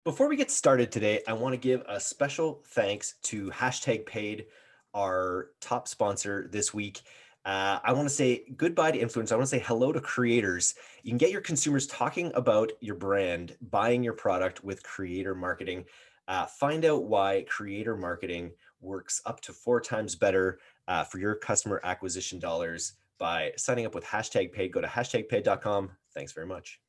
Before we get started today, I want to give a special thanks to #paid, our top sponsor this week. I want to say goodbye to influencers. I want to say hello to creators. You can get your consumers talking about your brand, buying your product with creator marketing. Find out why creator marketing works up to 4 times better for your customer acquisition dollars by signing up with #paid. Go to #paid.com. Thanks very much.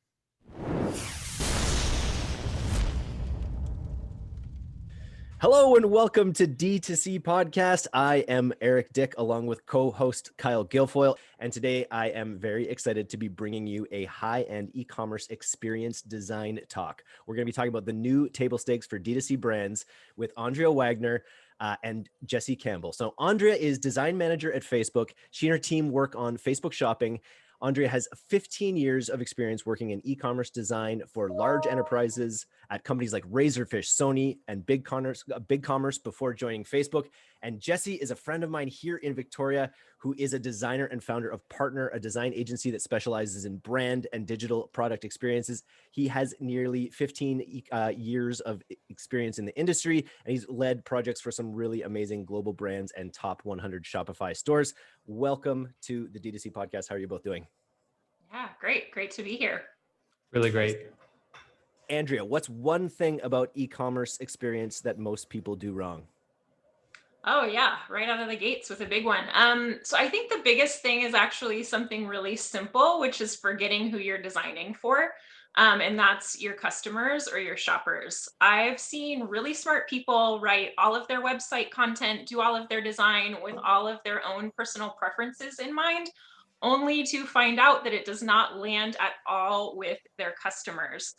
Hello and welcome to D2C Podcast. I am Eric Dick along with co-host Kyle Guilfoyle, and today I am very excited to be bringing you a high-end e-commerce experience design talk. We're going to be talking about the new table stakes for D2C brands with Andrea Wagner and Jesse Campbell. So Andrea is design manager at Facebook. She and her team work on Facebook shopping. Andrea has 15 years of experience working in e-commerce design for large enterprises at companies like Razorfish, Sony, and BigCommerce before joining Facebook. And Jesse is a friend of mine here in Victoria who is a designer and founder of Partner, a design agency that specializes in brand and digital product experiences. He has nearly 15 years of experience in the industry, and he's led projects for some really amazing global brands and top 100 Shopify stores. Welcome to the D2C Podcast. How are you both doing? Yeah, great. Great to be here. Really great. Andrea, what's one thing about e-commerce experience that most people do wrong? Oh yeah, right out of the gates with a big one. So I think the biggest thing is actually something really simple, which is forgetting who you're designing for. And that's your customers or your shoppers. I've seen really smart people write all of their website content, do all of their design with all of their own personal preferences in mind, only to find out that it does not land at all with their customers.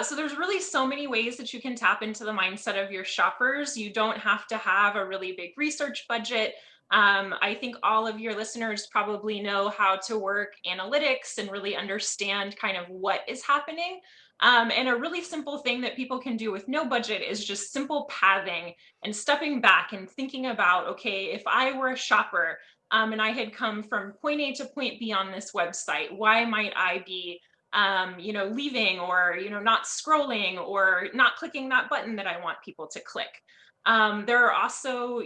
So there's really so many ways that you can tap into the mindset of your shoppers. You don't have to have a really big research budget. I think all of your listeners probably know how to work analytics and really understand kind of what is happening. And a really simple thing that people can do with no budget is just simple pathing and stepping back and thinking about, okay, if I were a shopper and I had come from point A to point B on this website, why might I be leaving or, not scrolling or not clicking that button that I want people to click. There are also,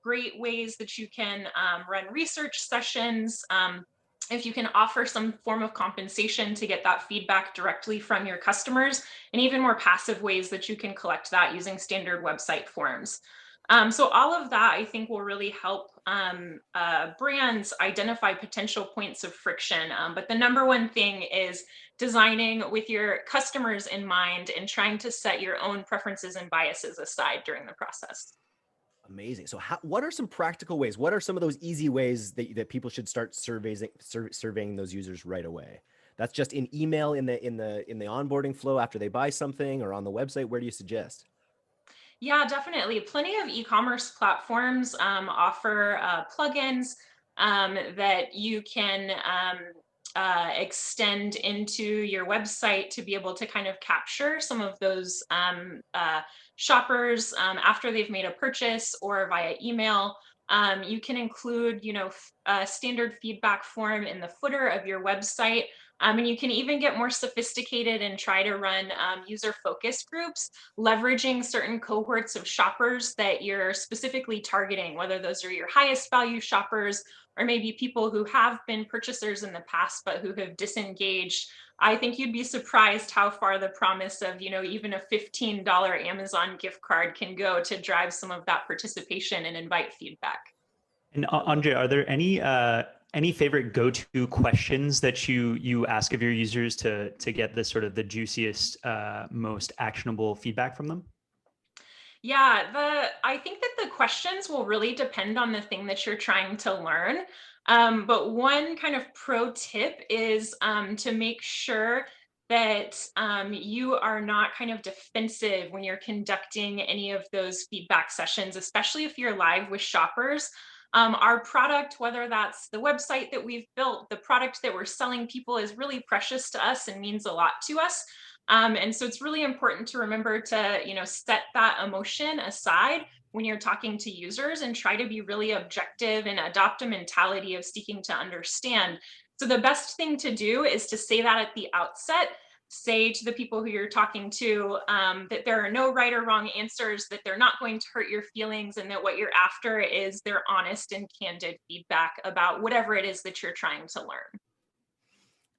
great ways that you can run research sessions. If you can offer some form of compensation to get that feedback directly from your customers, and even more passive ways that you can collect that using standard website forms. So all of that, I think, will really help brands identify potential points of friction. But the number one thing is designing with your customers in mind and trying to set your own preferences and biases aside during the process. Amazing. So what are some practical ways? What are some of those easy ways that people should start surveying those users right away? That's just in email, in the onboarding flow after they buy something, or on the website. Where do you suggest? Yeah, definitely. Plenty of e-commerce platforms offer plugins that you can extend into your website to be able to kind of capture some of those shoppers after they've made a purchase or via email. You can include, a standard feedback form in the footer of your website. And you can even get more sophisticated and try to run user focus groups, leveraging certain cohorts of shoppers that you're specifically targeting, whether those are your highest value shoppers or maybe people who have been purchasers in the past but who have disengaged. I think you'd be surprised how far the promise of, even a $15 Amazon gift card can go to drive some of that participation and invite feedback. And Andre, are there any favorite go-to questions that you ask of your users to get the sort of the juiciest, most actionable feedback from them? Yeah, I think that the questions will really depend on the thing that you're trying to learn. But one kind of pro tip is to make sure that you are not kind of defensive when you're conducting any of those feedback sessions, especially if you're live with shoppers. Our product, whether that's the website that we've built, the product that we're selling people, is really precious to us and means a lot to us. And so it's really important to remember to, set that emotion aside when you're talking to users and try to be really objective and adopt a mentality of seeking to understand. So the best thing to do is to say that at the outset. say to the people who you're talking to that there are no right or wrong answers, that they're not going to hurt your feelings, and that what you're after is their honest and candid feedback about whatever it is that you're trying to learn.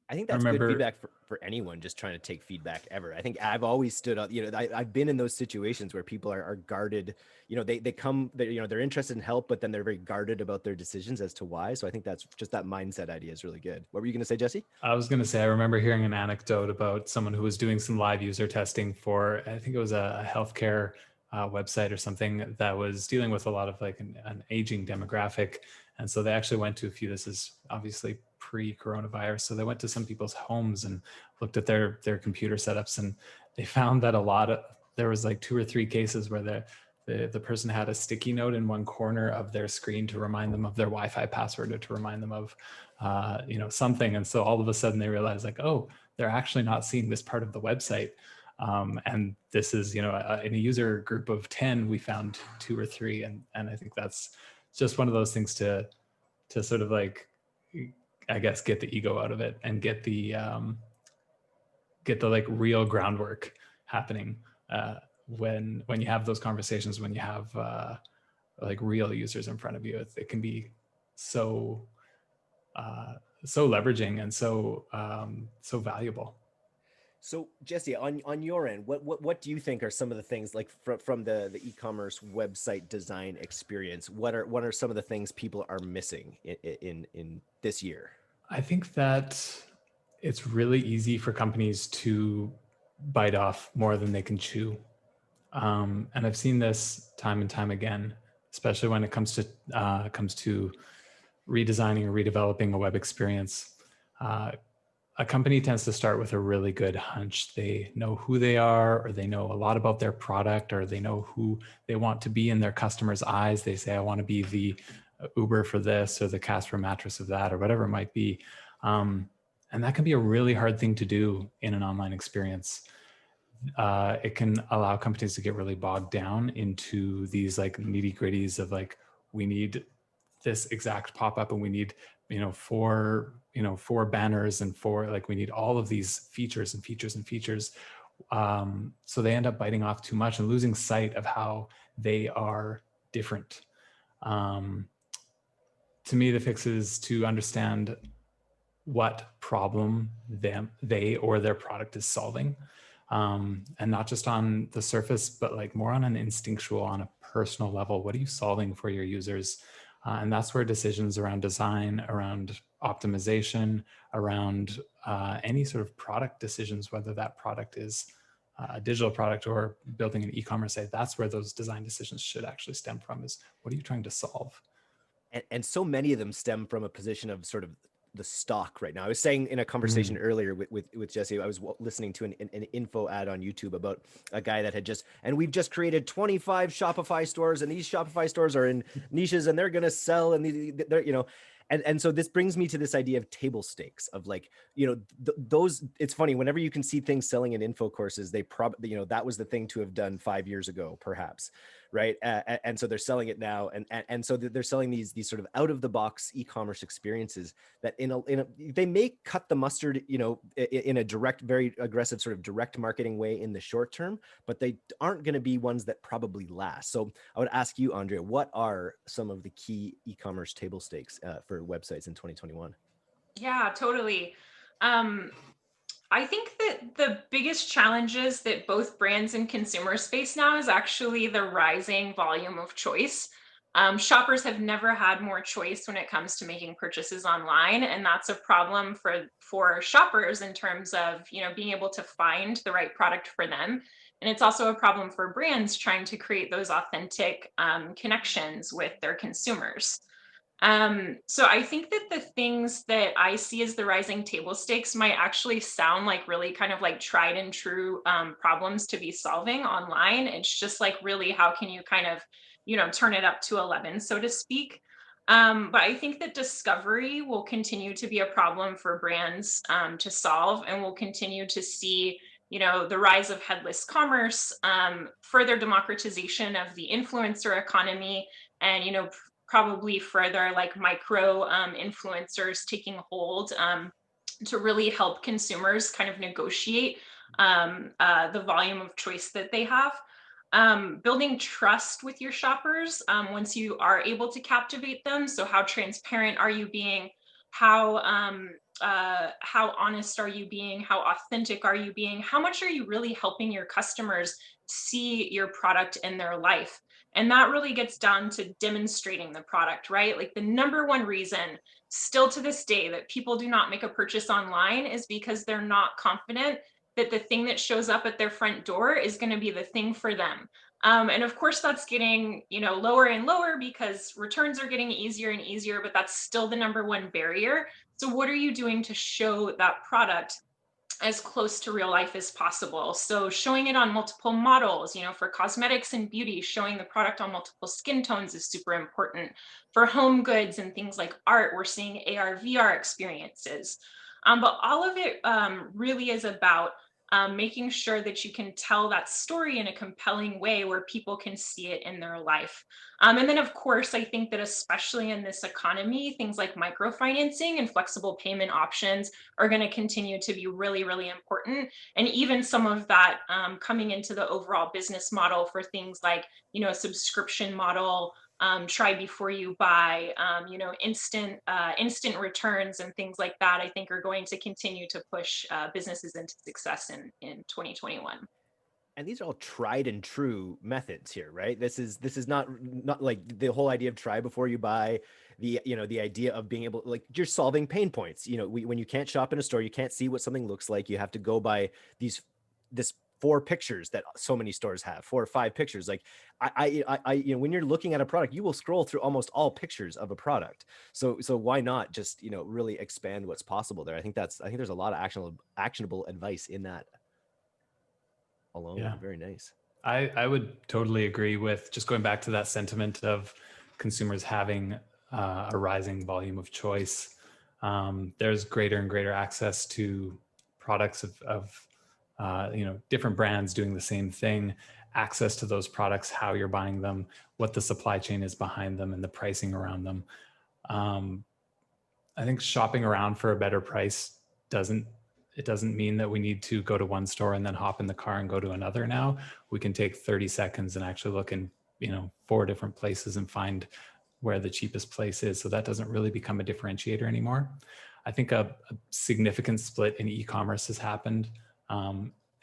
I think that's good feedback for anyone just trying to take feedback ever. I think I've always stood up, I've been in those situations where people are guarded, they come, they're interested in help, but then they're very guarded about their decisions as to why. So I think that's just that mindset idea is really good. What were you going to say, Jesse? I was going to say, I remember hearing an anecdote about someone who was doing some live user testing for, I think it was a healthcare website or something that was dealing with a lot of like an aging demographic. And so they actually went to a few, this is obviously pre-coronavirus. So they went to some people's homes and looked at their computer setups, and they found that there was like 2 or 3 cases where the person had a sticky note in one corner of their screen to remind them of their Wi-Fi password or to remind them of, something. And so all of a sudden they realized like, oh, they're actually not seeing this part of the website. And this is, in a user group of 10, we found 2 or 3. And I think that's just one of those things to sort of like, I guess, get the ego out of it and get the like real groundwork happening when you have those conversations, when you have like real users in front of you. It can be so leveraging and so valuable. So Jesse, on your end, what do you think are some of the things, like from the e-commerce website design experience? What are some of the things people are missing in this year? I think that it's really easy for companies to bite off more than they can chew. And I've seen this time and time again, especially when it comes to redesigning or redeveloping a web experience. A company tends to start with a really good hunch. They know who they are, or they know a lot about their product, or they know who they want to be in their customers' eyes. They say, I want to be the Uber for this, or the Casper mattress of that, or whatever it might be. And that can be a really hard thing to do in an online experience. It can allow companies to get really bogged down into these like nitty gritties of like, we need this exact pop-up, and we need, 4 banners, and we need all of these features and features and features. So they end up biting off too much and losing sight of how they are different. To me, the fix is to understand what problem they or their product is solving. And not just on the surface, but like more on an instinctual, on a personal level. What are you solving for your users? And that's where decisions around design, around optimization, around any sort of product decisions, whether that product is a digital product or building an e-commerce site, that's where those design decisions should actually stem from, is what are you trying to solve? And so many of them stem from a position of sort of the stock right now. I was saying in a conversation earlier with Jesse, I was listening to an info ad on YouTube about a guy that had we've just created 25 Shopify stores, and these Shopify stores are in niches, and they're going to sell, and they're, and so this brings me to this idea of table stakes of like, those, it's funny, whenever you can see things selling in info courses, they probably, that was the thing to have done 5 years ago, perhaps. Right. And so they're selling it now. And so they're selling these sort of out of the box e-commerce experiences that they may cut the mustard, in a direct, very aggressive sort of direct marketing way in the short term, but they aren't going to be ones that probably last. So I would ask you, Andrea, what are some of the key e-commerce table stakes for websites in 2021? Yeah, totally. I think that the biggest challenges that both brands and consumers face now is actually the rising volume of choice. Shoppers have never had more choice when it comes to making purchases online, and that's a problem for shoppers in terms of being able to find the right product for them. And it's also a problem for brands trying to create those authentic connections with their consumers. So I think that the things that I see as the rising table stakes might actually sound like really kind of like tried and true problems to be solving online. It's just like, really, how can you kind of, turn it up to 11, so to speak. But I think that discovery will continue to be a problem for brands to solve, and we'll continue to see, the rise of headless commerce, further democratization of the influencer economy, and, probably further like micro influencers taking hold to really help consumers kind of negotiate the volume of choice that they have. Building trust with your shoppers once you are able to captivate them. So how transparent are you being? How honest are you being? How authentic are you being? How much are you really helping your customers see your product in their life? And that really gets down to demonstrating the product, right? Like the number one reason still to this day that people do not make a purchase online is because they're not confident that the thing that shows up at their front door is going to be the thing for them. And of course, that's getting, lower and lower because returns are getting easier and easier, but that's still the number one barrier. So what are you doing to show that product as close to real life as possible? So showing it on multiple models, for cosmetics and beauty, showing the product on multiple skin tones is super important. For home goods and things like art, we're seeing AR, VR experiences. But all of it really is about making sure that you can tell that story in a compelling way where people can see it in their life. And then, of course, I think that especially in this economy, things like microfinancing and flexible payment options are going to continue to be really, really important. And even some of that coming into the overall business model for things like, a subscription model, try before you buy, instant returns and things like that, I think are going to continue to push businesses into success in 2021. And these are all tried and true methods here, right? This is not like the whole idea of try before you buy, the idea of being able, like, you're solving pain points. When you can't shop in a store, you can't see what something looks like. You have to go by this 4 pictures that so many stores have, 4 or 5 pictures. Like when you're looking at a product, you will scroll through almost all pictures of a product. So why not just, really expand what's possible there? I think there's a lot of actionable advice in that alone. Yeah. Very nice. I would totally agree with just going back to that sentiment of consumers having a rising volume of choice. There's greater and greater access to products of different brands doing the same thing, access to those products, how you're buying them, what the supply chain is behind them, and the pricing around them. I think shopping around for a better price doesn't mean that we need to go to one store and then hop in the car and go to another. Now we can take 30 seconds and actually look in 4 different places and find where the cheapest place is. So that doesn't really become a differentiator anymore. I think a significant split in e-commerce has happened.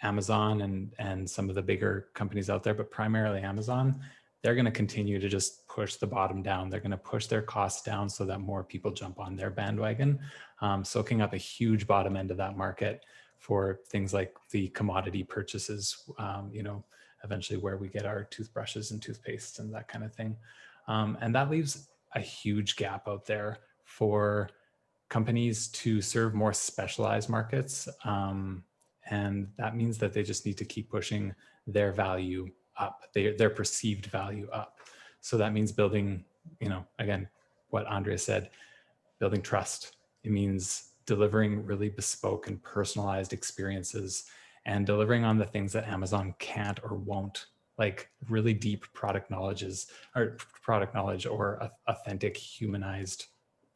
Amazon and some of the bigger companies out there, but primarily Amazon, they're going to continue to just push the bottom down. They're going to push their costs down so that more people jump on their bandwagon, soaking up a huge bottom end of that market for things like the commodity purchases, eventually where we get our toothbrushes and toothpastes and that kind of thing. And that leaves a huge gap out there for companies to serve more specialized markets. And that means that they just need to keep pushing their value up, their perceived value up. So that means building, again, what Andrea said, building trust. It means delivering really bespoke and personalized experiences and delivering on the things that Amazon can't or won't, like really deep product knowledge or authentic humanized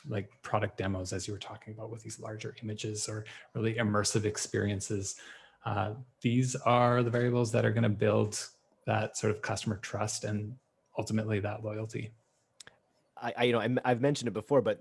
like product demos, as you were talking about with these larger images or really immersive experiences. These are the variables that are going to build that sort of customer trust and ultimately that loyalty. I've mentioned it before, but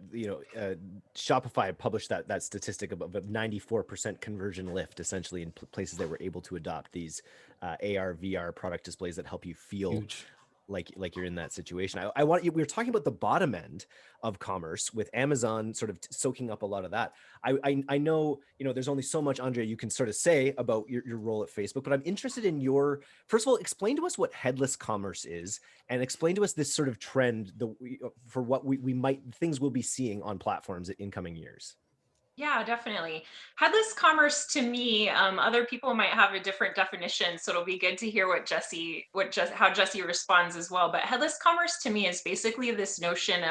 Shopify published that statistic of a 94% conversion lift, essentially in places that were able to adopt these AR, VR product displays that help you feel huge, like you're in that situation. We were talking about the bottom end of commerce with Amazon sort of soaking up a lot of that. I know, there's only so much, Andrea, you can sort of say about your role at Facebook, but I'm interested in first of all, explain to us what headless commerce is and explain to us this sort of trend for what things we'll be seeing on platforms in coming years. Yeah, definitely. Headless commerce to me, other people might have a different definition, so it'll be good to hear how Jesse responds as well. But headless commerce to me is basically this notion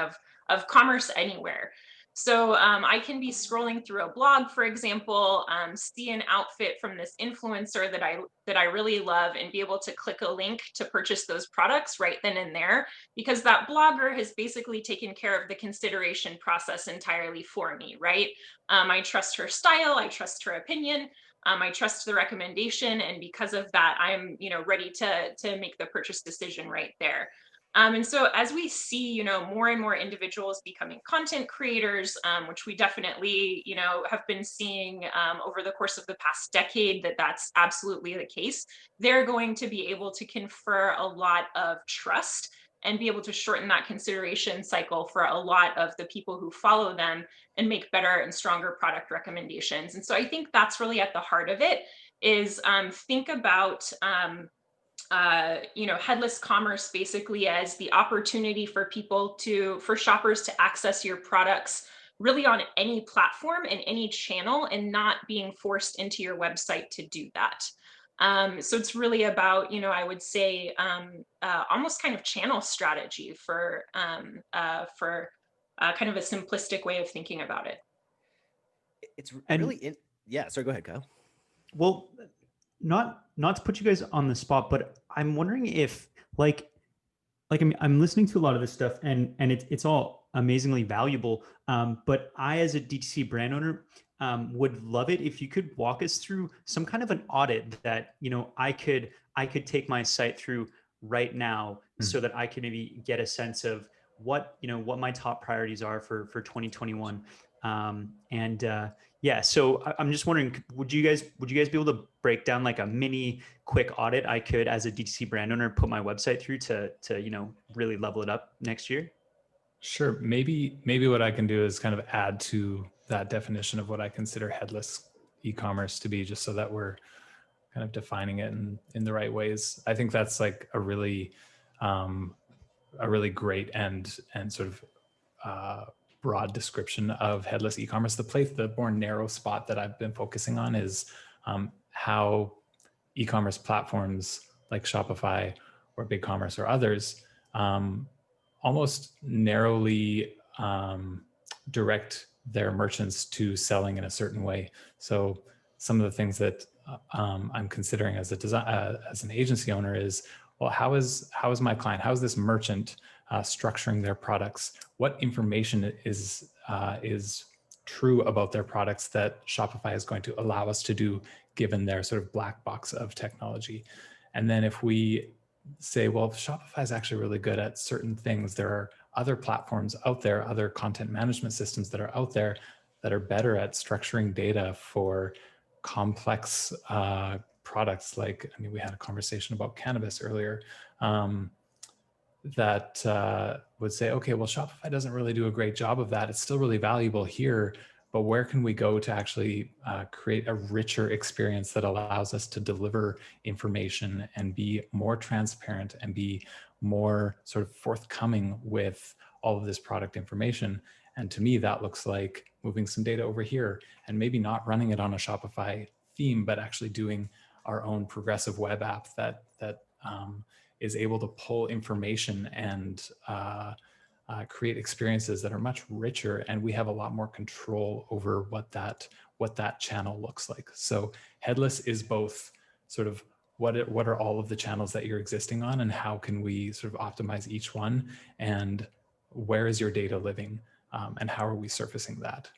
of commerce anywhere. So I can be scrolling through a blog, for example, see an outfit from this influencer that I really love, and be able to click a link to purchase those products right then and there, because that blogger has basically taken care of the consideration process entirely for me, right? I trust her style, I trust her opinion, I trust the recommendation, and because of that, I'm ready to make the purchase decision right there. And so as we see, more and more individuals becoming content creators, which we definitely, have been seeing over the course of the past decade, that's absolutely the case. They're going to be able to confer a lot of trust and be able to shorten that consideration cycle for a lot of the people who follow them, and make better and stronger product recommendations. And so I think that's really at the heart of it, is think about headless commerce basically as the opportunity for for shoppers to access your products really on any platform and any channel, and not being forced into your website to do that. So it's really about, I would say, almost kind of channel strategy for kind of a simplistic way of thinking about it. It's And really yeah. Sorry, go ahead, Kyle. well, not to put you guys on the spot, but I'm wondering if I'm listening to a lot of this stuff, and it's all amazingly valuable. But I, as a DTC brand owner, would love it if you could walk us through some kind of an audit that I could take my site through right now, so that I can maybe get a sense of what my top priorities are for 2021. Yeah, so I'm just wondering, would you guys be able to break down like a mini quick audit I could, as a DTC brand owner, put my website through to really level it up next year? Sure. Maybe what I can do is kind of add to that definition of what I consider headless e-commerce to be, just so that we're kind of defining it in the right ways. I think that's like a really great and sort of broad description of headless e-commerce. The more narrow spot that I've been focusing on is how e-commerce platforms like Shopify or BigCommerce or others almost narrowly direct their merchants to selling in a certain way. So some of the things that I'm considering as an agency owner is, well, how is my client, how is this merchant structuring their products? What information is true about their products that Shopify is going to allow us to do, given their sort of black box of technology? And then if we say, well, Shopify is actually really good at certain things, there are other platforms out there, other content management systems that are out there that are better at structuring data for complex products. Like, I mean, we had a conversation about cannabis earlier, that would say, okay, well, Shopify doesn't really do a great job of that. It's still really valuable here, but where can we go to actually create a richer experience that allows us to deliver information and be more transparent and be more sort of forthcoming with all of this product information? And to me, that looks like moving some data over here and maybe not running it on a Shopify theme, but actually doing our own progressive web app that is able to pull information and create experiences that are much richer, and we have a lot more control over what that channel looks like. So headless is both sort of what are all of the channels that you're existing on, and how can we sort of optimize each one, and where is your data living, and how are we surfacing that?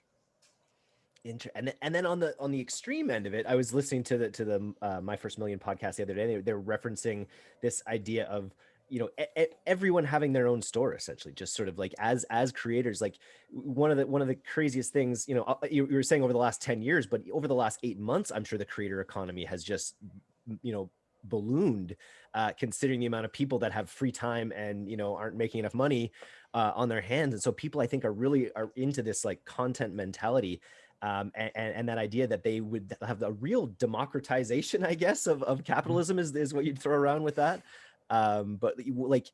And then on the extreme end of it, I was listening to the My First Million podcast the other day. They're referencing this idea of everyone having their own store, essentially, just sort of like as creators. Like one of the craziest things, you were saying over the last 10 years, but over the last 8 months, I'm sure the creator economy has just ballooned, considering the amount of people that have free time and aren't making enough money on their hands. And so people, I think, are into this like content mentality. And that idea that they would have a real democratization, I guess, of capitalism is what you'd throw around with that. But like,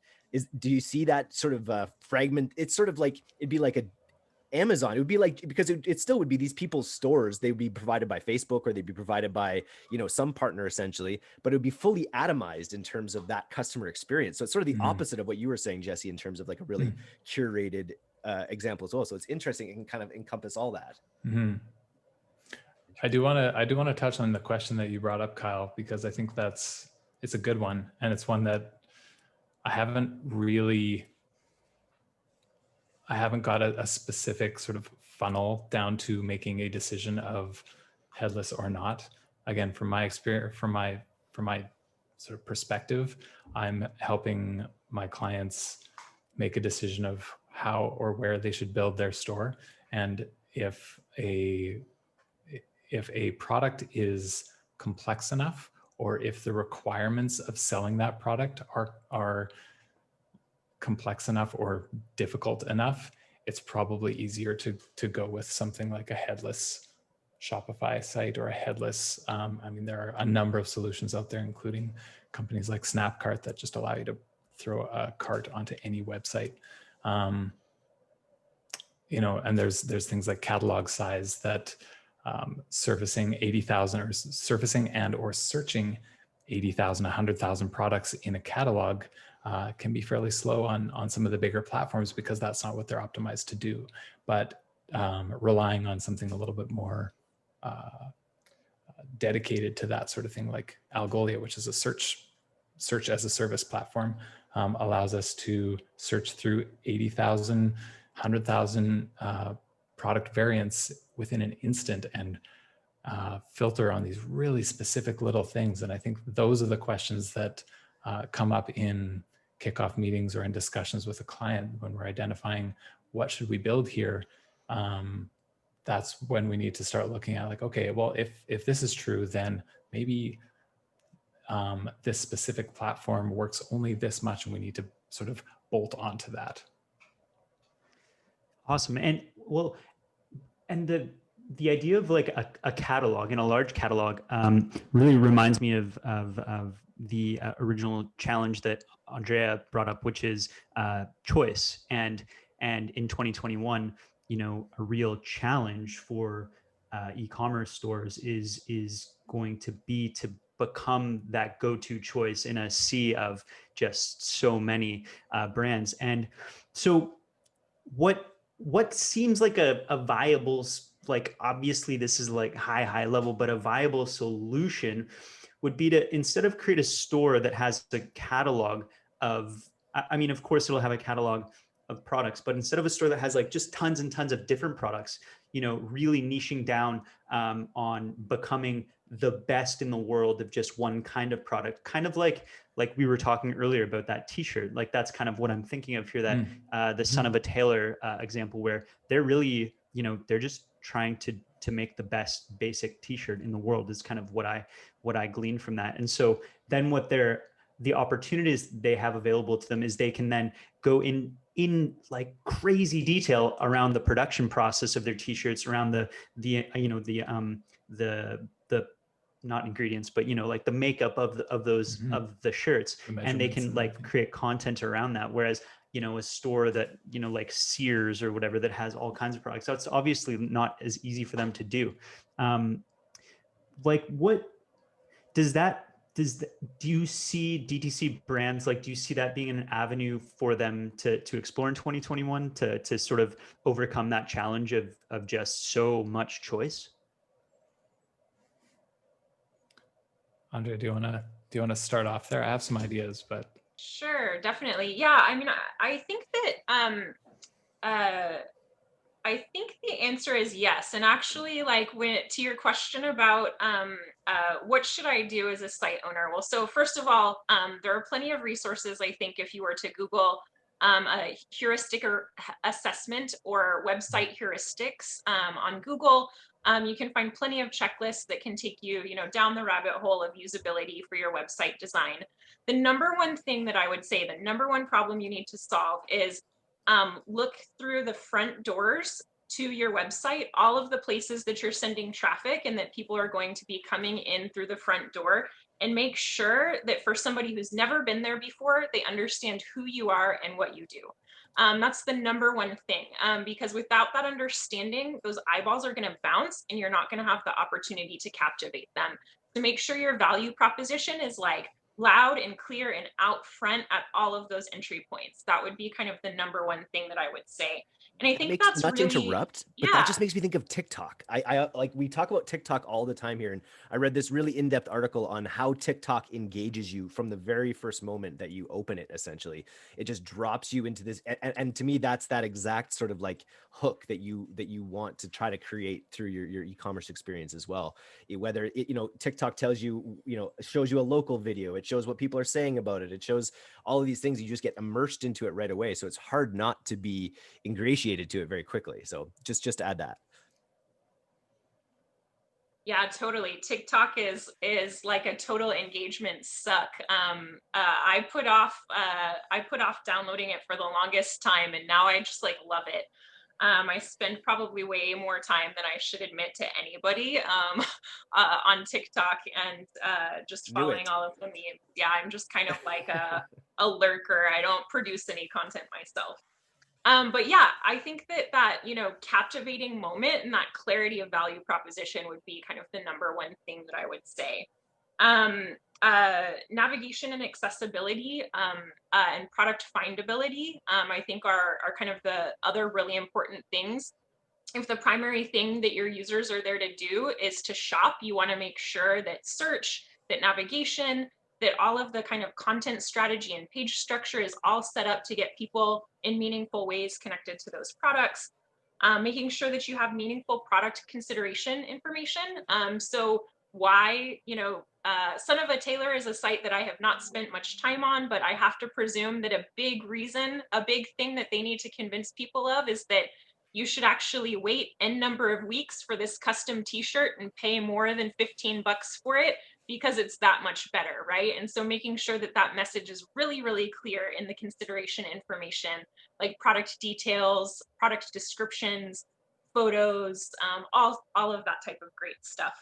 do you see that sort of fragment? It's sort of like, it'd be like a Amazon. It would be like, because it still would be these people's stores. They would be provided by Facebook, or they'd be provided by, some partner essentially, but it would be fully atomized in terms of that customer experience. So it's sort of the opposite of what you were saying, Jesse, in terms of like a really curated example as well. So it's interesting. It can kind of encompass all that. Mm-hmm. I do want to touch on the question that you brought up, Kyle, because I think it's a good one, and it's one that I haven't got a specific sort of funnel down to making a decision of headless or not. Again, from my experience, from my sort of perspective, I'm helping my clients make a decision of how or where they should build their store. And if a product is complex enough, or if the requirements of selling that product are complex enough or difficult enough, it's probably easier to go with something like a headless Shopify site or a headless. I mean, there are a number of solutions out there, including companies like Snapcart that just allow you to throw a cart onto any website. And there's things like catalog size that servicing 80,000 or surfacing and or searching 80,000, 100,000 products in a catalog can be fairly slow on some of the bigger platforms, because that's not what they're optimized to do. But relying on something a little bit more dedicated to that sort of thing, like Algolia, which is a search as a service platform, allows us to search through 80,000, 100,000 product variants within an instant and filter on these really specific little things. And I think those are the questions that come up in kickoff meetings or in discussions with a client when we're identifying what should we build here. That's when we need to start looking at, like, okay, well, if this is true, then maybe this specific platform works only this much, and we need to sort of bolt onto that. Awesome. And well, and the idea of like a catalog and a large catalog really reminds me of the original challenge that Andrea brought up, which is choice. And in 2021, a real challenge for e-commerce stores is going to be to become that go-to choice in a sea of just so many brands. And so what seems like a viable, like, obviously this is like high level, but a viable solution would be to, instead of create a store that has a catalog of, I mean, of course it'll have a catalog of products, but instead of a store that has like just tons and tons of different products, really niching down on becoming the best in the world of just one kind of product, kind of like we were talking earlier about that t-shirt. Like, that's kind of what I'm thinking of here, that the son of a tailor example, where they're really, they're just trying to make the best basic t-shirt in the world, is kind of what I glean from that. And so then the opportunities they have available to them is they can then go in like crazy detail around the production process of their t-shirts, around the not ingredients, but like the makeup of those of the shirts, and they can like create content around that. Whereas a store that like Sears or whatever, that has all kinds of products, that's obviously not as easy for them to do. Like, what does that do you see DTC brands, like, do you see that being an avenue for them to explore in 2021 to sort of overcome that challenge of just so much choice? Andre, do you want to start off there? I have some ideas, but Sure, definitely. Yeah, I mean, I think that I think the answer is yes. And actually, like, to your question about what should I do as a site owner? Well, so first of all, there are plenty of resources. I think if you were to Google a heuristic or assessment or website heuristics on Google, you can find plenty of checklists that can take you, down the rabbit hole of usability for your website design. The number one thing that I would say, the number one problem you need to solve is look through the front doors to your website, all of the places that you're sending traffic and that people are going to be coming in through the front door, and make sure that for somebody who's never been there before, they understand who you are and what you do. That's the number one thing, because without that understanding, those eyeballs are going to bounce and you're not going to have the opportunity to captivate them. So make sure your value proposition is like loud and clear and out front at all of those entry points. That would be kind of the number one thing that I would say. And I That think makes, that's not to really, interrupt, but that yeah. just makes me think of TikTok. I like, we talk about TikTok all the time here, and I read this really in-depth article on how TikTok engages you from the very first moment that you open it. Essentially, it just drops you into this, and to me, that's that exact sort of like hook that you want to try to create through your e-commerce experience as well. Whether it, TikTok tells you, shows you a local video, it shows what people are saying about it, it shows all of these things. You just get immersed into it right away, so it's hard not to be ingratiated to it very quickly. So just to add that. Yeah, totally. TikTok is like a total engagement suck. I put off downloading it for the longest time, and now I just like love it. I spend probably way more time than I should admit to anybody on TikTok, and just Knew following it. all of the memes. Yeah, I'm just kind of like a lurker. I don't produce any content myself. But yeah, I think that captivating moment and that clarity of value proposition would be kind of the number one thing that I would say. Navigation and accessibility, and product findability, I think are kind of the other really important things. If the primary thing that your users are there to do is to shop, you want to make sure that search, that navigation, that all of the kind of content strategy and page structure is all set up to get people in meaningful ways connected to those products. Making sure that you have meaningful product consideration information. So why, Son of a Tailor is a site that I have not spent much time on, but I have to presume that a big thing that they need to convince people of is that you should actually wait n number of weeks for this custom t-shirt and pay more than 15 bucks for it because it's that much better, right? And so making sure that that message is really, really clear in the consideration information, like product details, product descriptions, photos, all of that type of great stuff.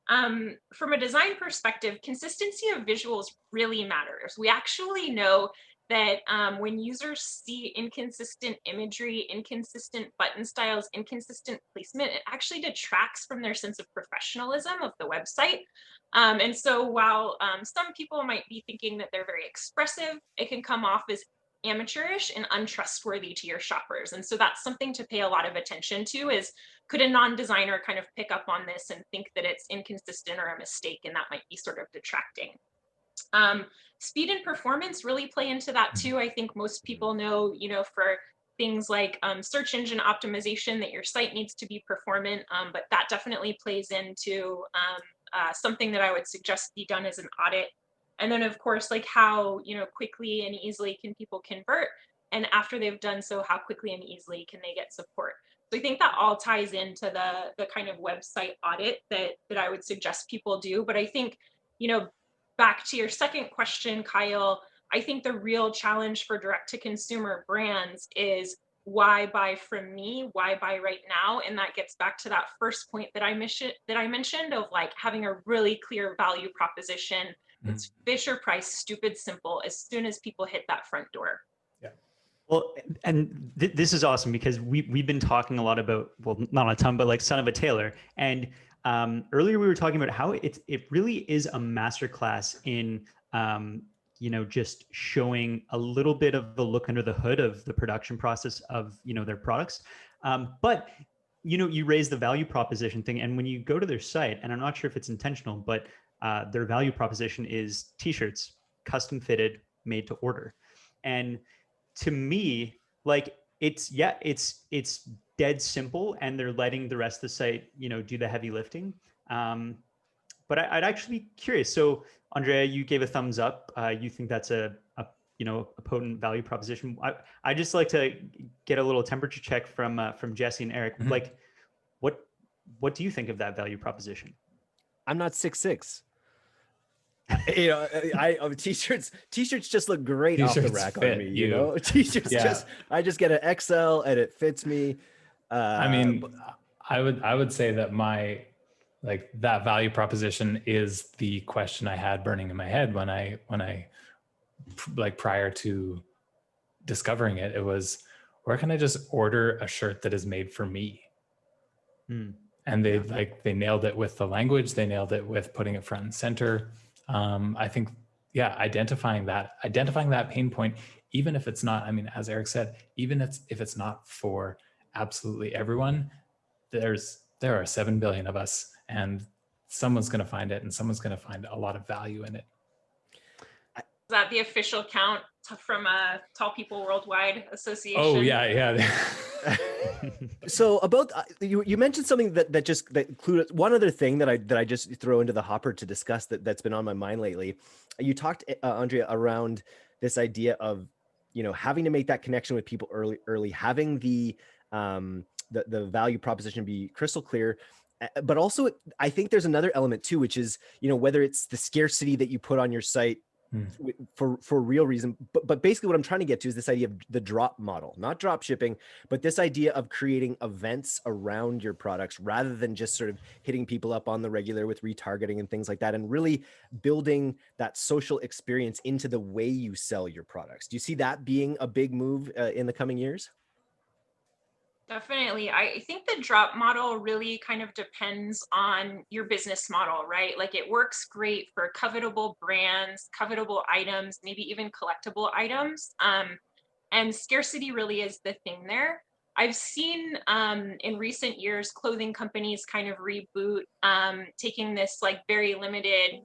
From a design perspective, consistency of visuals really matters. We actually know that when users see inconsistent imagery, inconsistent button styles, inconsistent placement, it actually detracts from their sense of professionalism of the website. And so while some people might be thinking that they're very expressive, it can come off as amateurish and untrustworthy to your shoppers. And so that's something to pay a lot of attention to, is could a non-designer kind of pick up on this and think that it's inconsistent or a mistake, and that might be sort of detracting. Speed and performance really play into that too. I think most people know, for things like search engine optimization, that your site needs to be performant, but that definitely plays into something that I would suggest be done as an audit. And then of course, like how, quickly and easily can people convert? And after they've done so, how quickly and easily can they get support? So I think that all ties into the kind of website audit that I would suggest people do. But I think, back to your second question, Kyle, I think the real challenge for direct to consumer brands is why buy from me? Why buy right now? And that gets back to that first point that I mentioned of like having a really clear value proposition. It's Fisher Price, stupid simple, as soon as people hit that front door. Yeah. Well, and this is awesome because we've been talking a lot about, well, not a ton, but like Son of a Tailor. And earlier we were talking about how it really is a masterclass in just showing a little bit of the look under the hood of the production process of their products. But you raise the value proposition thing, and when you go to their site, and I'm not sure if it's intentional, but their value proposition is t-shirts, custom fitted, made to order. And to me, like it's dead simple, and they're letting the rest of the site, do the heavy lifting. But I'd actually be curious. So Andrea, you gave a thumbs up. You think that's a potent value proposition. I just like to get a little temperature check from Jesse and Eric. Mm-hmm. Like, what do you think of that value proposition? I'm not 6'6". T-shirts just look great off the rack on me. T-shirts I just get an XL and it fits me. I would say that that value proposition is the question I had burning in my head when I prior to discovering it. It was, where can I just order a shirt that is made for me? And they nailed it with the language. They nailed it with putting it front and center. I think, identifying that pain point, even if it's not, as Eric said, even if it's not for absolutely everyone, there are 7 billion of us, and someone's going to find it, and someone's going to find a lot of value in it. Is that the official count from Tall People Worldwide Association? Oh yeah. So about you mentioned something that included one other thing that I just throw into the hopper to discuss that's been on my mind lately. You talked, Andrea, around this idea of, you know, having to make that connection with people early, having the value proposition be crystal clear. But also, I think there's another element too, which is, you know, whether it's the scarcity that you put on your site for real reason, but basically what I'm trying to get to is this idea of the drop model, not drop shipping, but this idea of creating events around your products rather than just sort of hitting people up on the regular with retargeting and things like that, and really building that social experience into the way you sell your products. Do you see that being a big move in the coming years? Definitely. I think the drop model really kind of depends on your business model, right? Like it works great for covetable brands, covetable items, maybe even collectible items. And scarcity really is the thing there. I've seen in recent years clothing companies kind of reboot, taking this like very limited,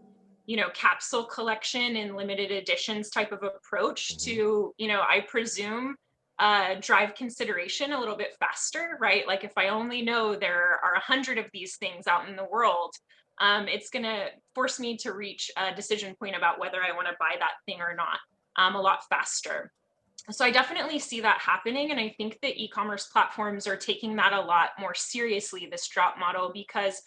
you know, capsule collection and limited editions type of approach to, you know, I presume drive consideration a little bit faster, right? Like if I only know there are 100 of these things out in the world, it's going to force me to reach a decision point about whether I want to buy that thing or not a lot faster. So I definitely see that happening. And I think that e-commerce platforms are taking that a lot more seriously, this drop model, because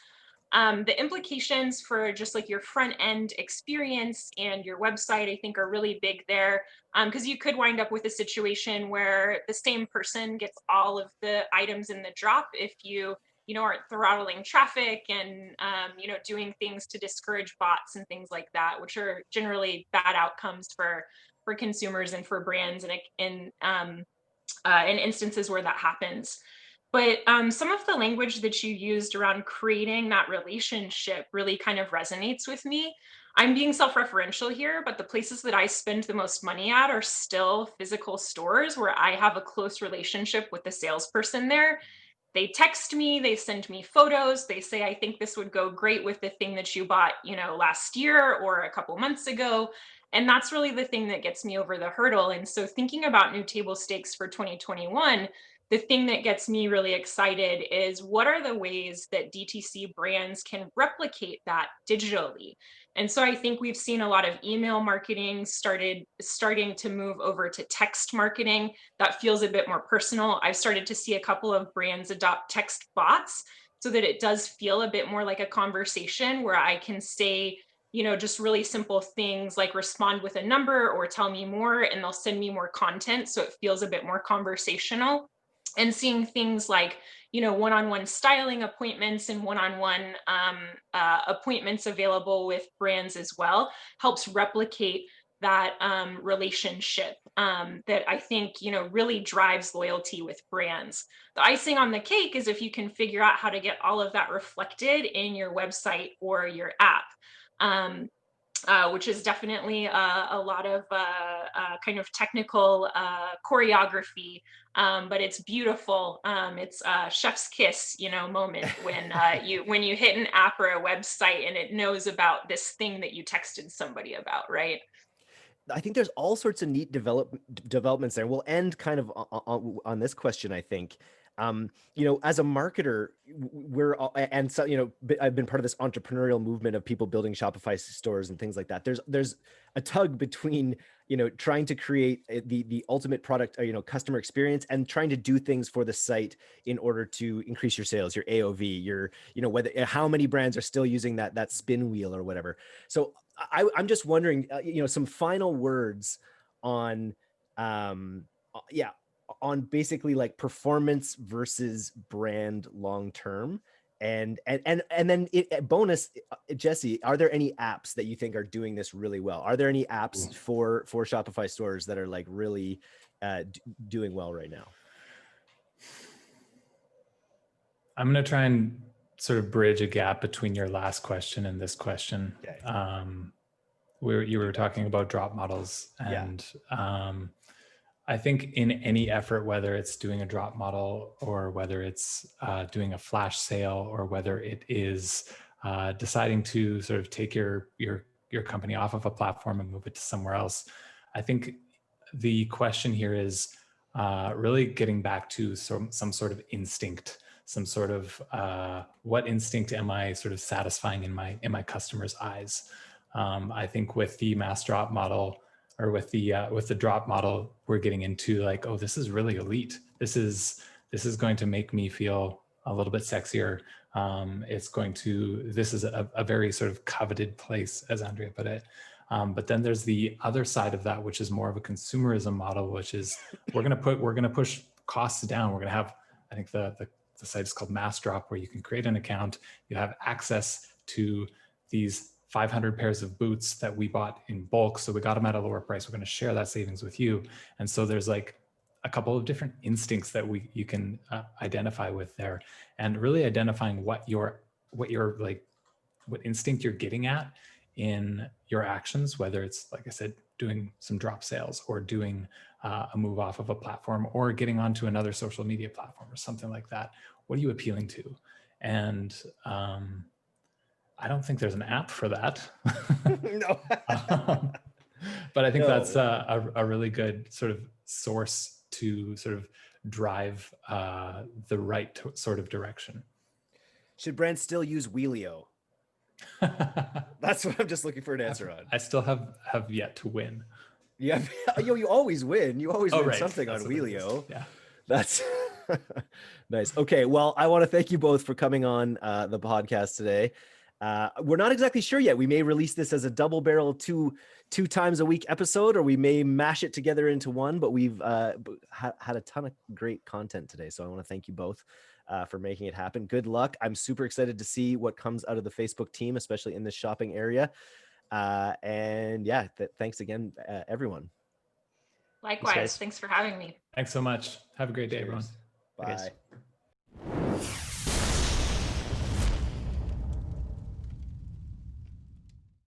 the implications for just like your front end experience and your website, I think, are really big there. Because you could wind up with a situation where the same person gets all of the items in the drop if you know, aren't throttling traffic and, you know, doing things to discourage bots and things like that, which are generally bad outcomes for consumers and for brands in instances where that happens. But some of the language that you used around creating that relationship really kind of resonates with me. I'm being self-referential here, but the places that I spend the most money at are still physical stores where I have a close relationship with the salesperson there. They text me, they send me photos, they say, I think this would go great with the thing that you bought, you know, last year or a couple months ago. And that's really the thing that gets me over the hurdle. And so thinking about new table stakes for 2021, the thing that gets me really excited is what are the ways that DTC brands can replicate that digitally? And so I think we've seen a lot of email marketing starting to move over to text marketing that feels a bit more personal. I've started to see a couple of brands adopt text bots so that it does feel a bit more like a conversation where I can say, you know, just really simple things like respond with a number or tell me more, and they'll send me more content. So it feels a bit more conversational. And seeing things like, you know, one-on-one styling appointments and one-on-one appointments available with brands as well helps replicate that relationship that I think, you know, really drives loyalty with brands. The icing on the cake is if you can figure out how to get all of that reflected in your website or your app. Which is definitely a lot of kind of technical choreography, but it's beautiful. It's a chef's kiss, you know, moment when you hit an app or a website and it knows about this thing that you texted somebody about, right? I think there's all sorts of neat developments there. We'll end kind of on this question, I think. You know, as a marketer, and so, you know, I've been part of this entrepreneurial movement of people building Shopify stores and things like that. There's a tug between, you know, trying to create the ultimate product, you know, customer experience, and trying to do things for the site in order to increase your sales, your AOV, your, you know, how many brands are still using that spin wheel or whatever. So I'm just wondering, you know, some final words on, on basically like performance versus brand long term, and then bonus, Jesse, are there any apps that you think are doing this really well? Are there any apps for Shopify stores that are like really doing well right now? I'm going to try and sort of bridge a gap between your last question and this question. Okay. You were talking about drop models, and I think in any effort, whether it's doing a drop model or whether it's doing a flash sale or whether it is deciding to sort of take your company off of a platform and move it to somewhere else, I think the question here is really getting back to some sort of instinct, some sort of what instinct am I sort of satisfying in my customer's eyes. I think with the mass drop model, or with the drop model, we're getting into like, oh, this is really elite. This is going to make me feel a little bit sexier. This is a very sort of coveted place, as Andrea put it. But then there's the other side of that, which is more of a consumerism model, which is we're gonna push costs down. We're gonna have, I think the site is called Mass Drop, where you can create an account, you have access to these 500 pairs of boots that we bought in bulk. So we got them at a lower price. We're going to share that savings with you. And so there's like a couple of different instincts that you can identify with there, and really identifying what instinct you're getting at in your actions, whether it's, like I said, doing some drop sales or doing a move off of a platform or getting onto another social media platform or something like that. What are you appealing to? And I don't think there's an app for that. No. But I think No. that's a really good sort of source to sort of drive the right sort of direction. Should brands still use Wheelio? That's what I'm just looking for an answer on. I still have yet to win. Yeah, you always win. You always win right. something That's on what it is. Wheelio. Yeah. That's nice. Okay, well, I want to thank you both for coming on the podcast today. We're not exactly sure yet. We may release this as a double barrel two times a week episode, or we may mash it together into one, but we've had a ton of great content today. So I want to thank you both for making it happen. Good luck. I'm super excited to see what comes out of the Facebook team, especially in this shopping area. And yeah, thanks again, everyone. Likewise. Thanks for having me. Thanks so much. Have a great day, everyone. Bye. Cheers.